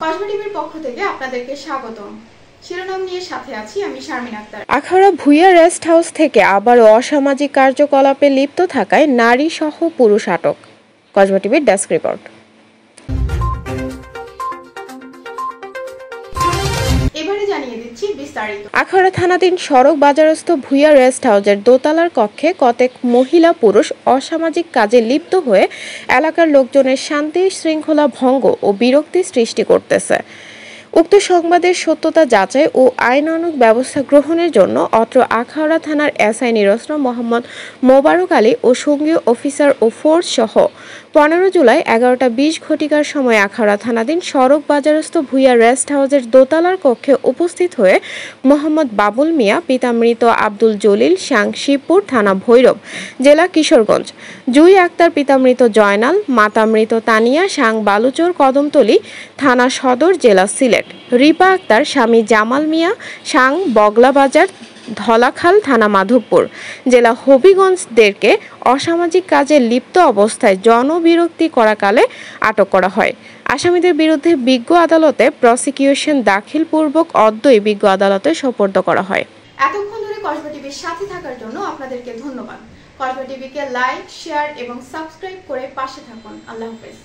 কসবা টিভির পক্ষ থেকে আপনাদেরকে স্বাগতম। শিরোনাম নিয়ে সাথে আছি আমি শারমিন আক্তার। আখাউড়া ভূঁইয়া রেস্ট হাউস থেকে আবারও অসামাজিক কার্যকলাপে লিপ্ত থাকায় নারী সহ পুরুষ আটক। কসবা টিভির ডেস্ক রিপোর্ট। এবারে জানিয়ে দিচ্ছি বিস্তারিত। আখাউড়া থানাধীন সড়ক বাজারস্থ ভূঁইয়া রেস্ট হাউসের দোতলার কক্ষে কতেক মহিলা পুরুষ অসামাজিক কাজে লিপ্ত হয়ে এলাকার লোকজনের শান্তি শৃঙ্খলা ভঙ্গ ও বিরক্তি সৃষ্টি করতেছে। উক্ত সংবাদের সত্যতা যাচাই ও আইনানুগ ব্যবস্থা গ্রহণের জন্য অত্র আখাউড়া থানার এসআই নিরস্ত্র মোহাম্মদ মোবারক আলী ও সঙ্গীয় অফিসার ও ফোর্স সহ 15 জুলাই 11টা 20 ঘটিকার সময় আখাউড়া থানাধীন সড়ক বাজারস্থ ভূঁইয়া রেস্ট হাউসের দোতলার কক্ষে উপস্থিত হয়ে মোহাম্মদ বাবুল মিয়া পিতা মৃত আব্দুল জলিল সাং শিবপুর থানা ভৈরব জেলা কিশোরগঞ্জ, জুই আক্তার পিতা মৃত জয়নাল মাতা মৃত তানিয়া সাং বালুচর কদমতলী থানা সদর জেলা সিলেট, রিপা আক্তার স্বামী জামাল মিয়া সাং বগলাবাজার ধলাখাল থানা মাধবপুর জেলা হবিগঞ্জদেরকে অসামাজিক কাজে লিপ্ত অবস্থায় জনবিরক্তি করাকালে আটক করা হয়। আসামিদের বিরুদ্ধে বিজ্ঞ আদালতে প্রসিকিউশন দাখিল পূর্বক অদ্যই বিজ্ঞ আদালতে সোপর্দ করা হয়। এতক্ষণ ধরে কসবা টিভির সাথে থাকার জন্য আপনাদেরকে ধন্যবাদ। কসবা টিভিকে লাইক, শেয়ার এবং সাবস্ক্রাইব করে পাশে থাকুন। আল্লাহ হাফেজ।